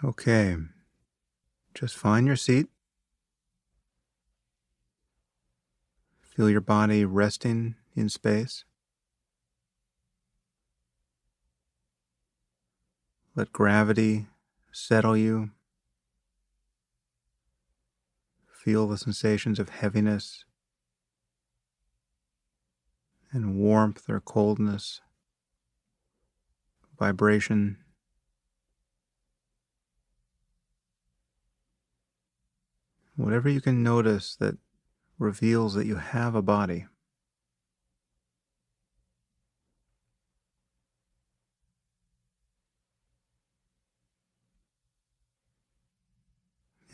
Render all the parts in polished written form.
Okay, just find your seat. Feel your body resting in space. Let gravity settle you. Feel the sensations of heaviness and warmth or coldness, vibration. Whatever you can notice that reveals that you have a body.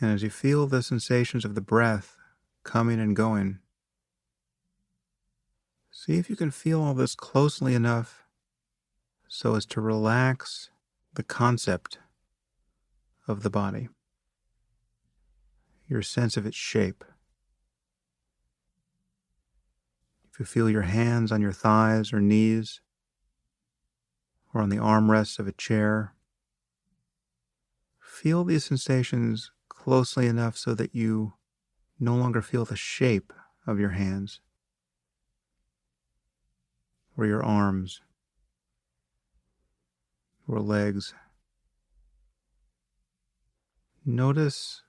And as you feel the sensations of the breath coming and going, see if you can feel all this closely enough so as to relax the concept of the body, your sense of its shape. If you feel your hands on your thighs or knees, or on the armrests of a chair, feel these sensations closely enough so that you no longer feel the shape of your hands or your arms or legs. Notice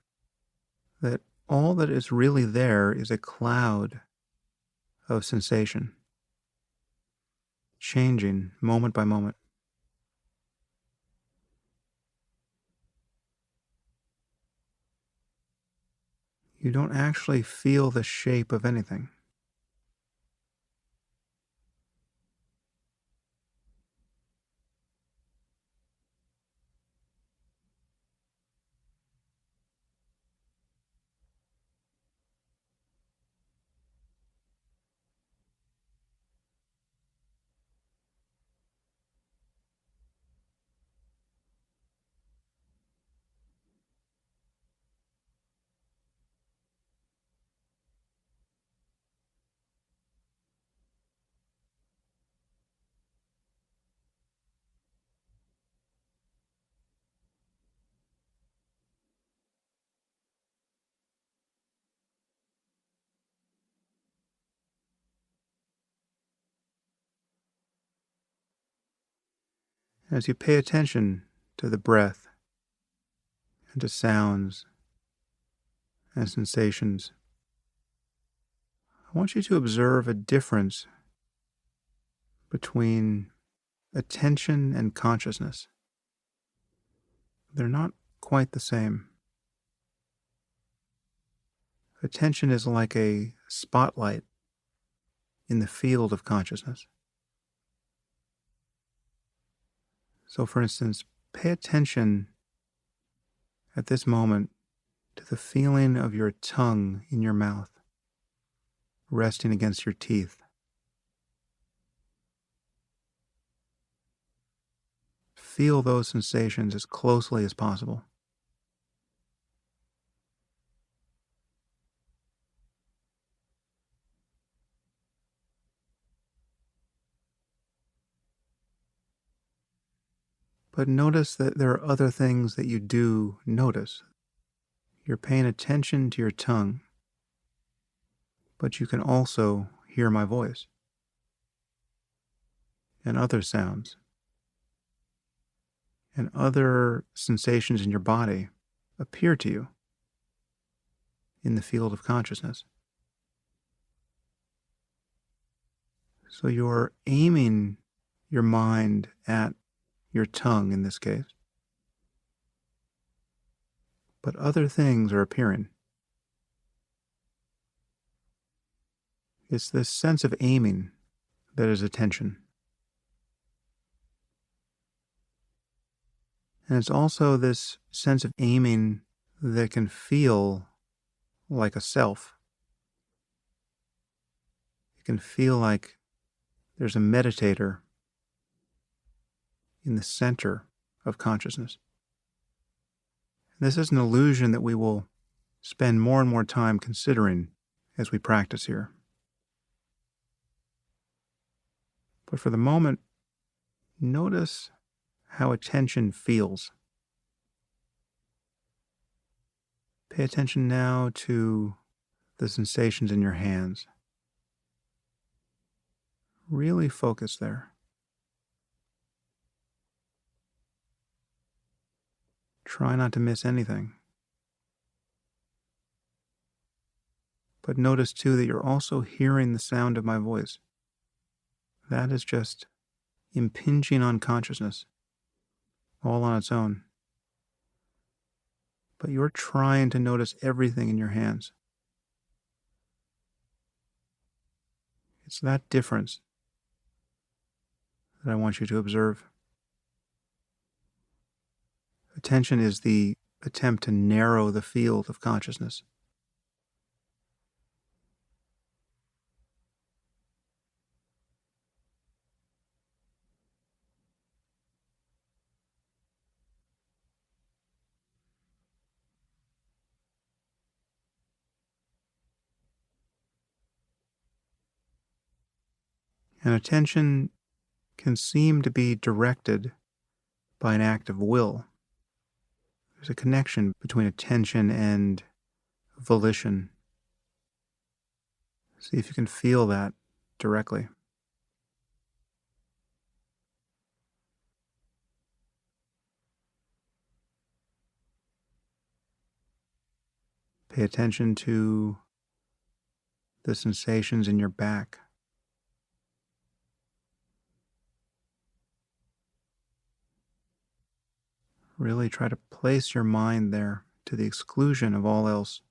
that all that is really there is a cloud of sensation, changing moment by moment. You don't actually feel the shape of anything. As you pay attention to the breath and to sounds and sensations, I want you to observe a difference between attention and consciousness. They're not quite the same. Attention is like a spotlight in the field of consciousness. So, for instance, pay attention at this moment to the feeling of your tongue in your mouth resting against your teeth. Feel those sensations as closely as possible. But notice that there are other things that you do notice. You're paying attention to your tongue, but you can also hear my voice and other sounds and other sensations in your body appear to you in the field of consciousness. So you're aiming your mind at your tongue in this case, but other things are appearing. It's this sense of aiming that is attention. And it's also this sense of aiming that can feel like a self. It can feel like there's a meditator in the center of consciousness. This is an illusion that we will spend more and more time considering as we practice here. But for the moment, notice how attention feels. Pay attention now to the sensations in your hands. Really focus there. Try not to miss anything. But notice too that you're also hearing the sound of my voice. That is just impinging on consciousness, all on its own. But you're trying to notice everything in your hands. It's that difference that I want you to observe. Attention is the attempt to narrow the field of consciousness. And attention can seem to be directed by an act of will. There's a connection between attention and volition. See if you can feel that directly. Pay attention to the sensations in your back. Really try to place your mind there to the exclusion of all else.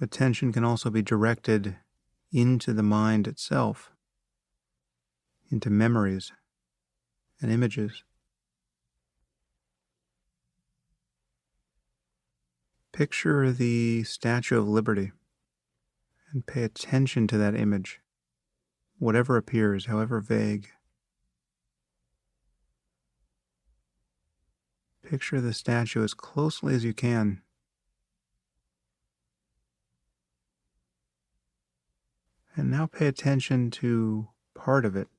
Attention can also be directed into the mind itself, into memories and images. Picture the Statue of Liberty and pay attention to that image, whatever appears, however vague. Picture the statue as closely as you can. And now pay attention to part of it.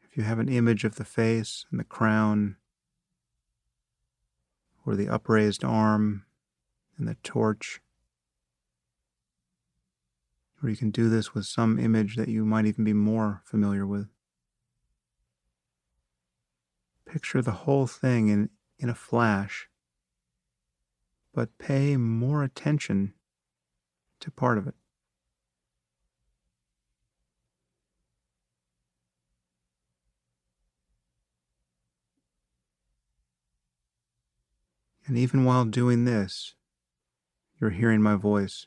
If you have an image of the face and the crown, or the upraised arm and the torch, or you can do this with some image that you might even be more familiar with. Picture the whole thing in a flash, but pay more attention to part of it. And even while doing this, you're hearing my voice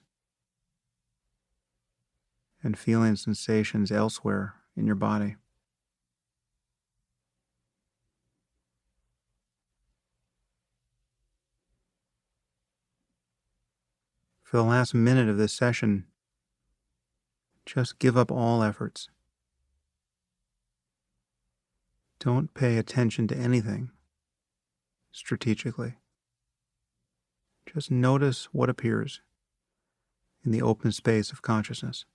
and feeling sensations elsewhere in your body. For the last minute of this session, just give up all efforts. Don't pay attention to anything strategically. Just notice what appears in the open space of consciousness.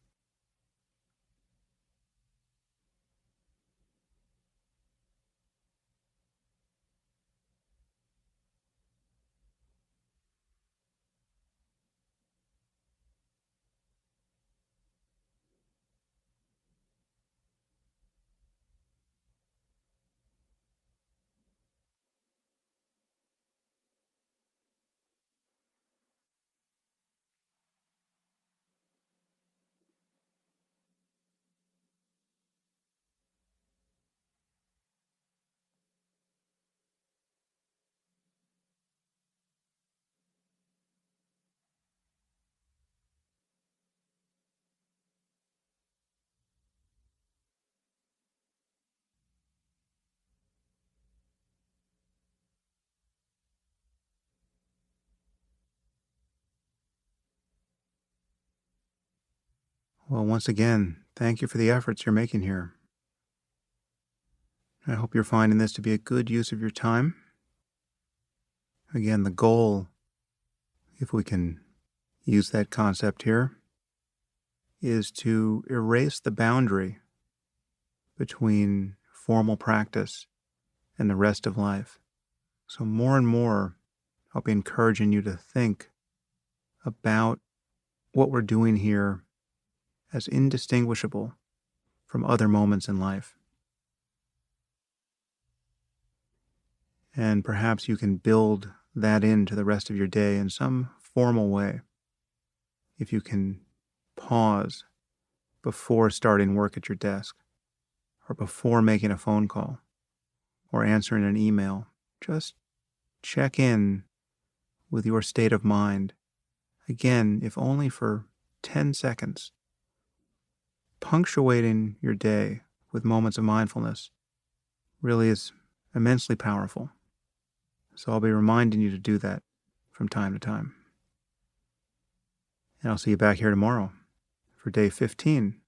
Well, once again, thank you for the efforts you're making here. I hope you're finding this to be a good use of your time. Again, the goal, if we can use that concept here, is to erase the boundary between formal practice and the rest of life. So more and more, I'll be encouraging you to think about what we're doing here as indistinguishable from other moments in life. And perhaps you can build that into the rest of your day in some formal way. If you can pause before starting work at your desk, or before making a phone call, or answering an email, just check in with your state of mind. Again, if only for 10 seconds. Punctuating your day with moments of mindfulness really is immensely powerful. So I'll be reminding you to do that from time to time. And I'll see you back here tomorrow for day 15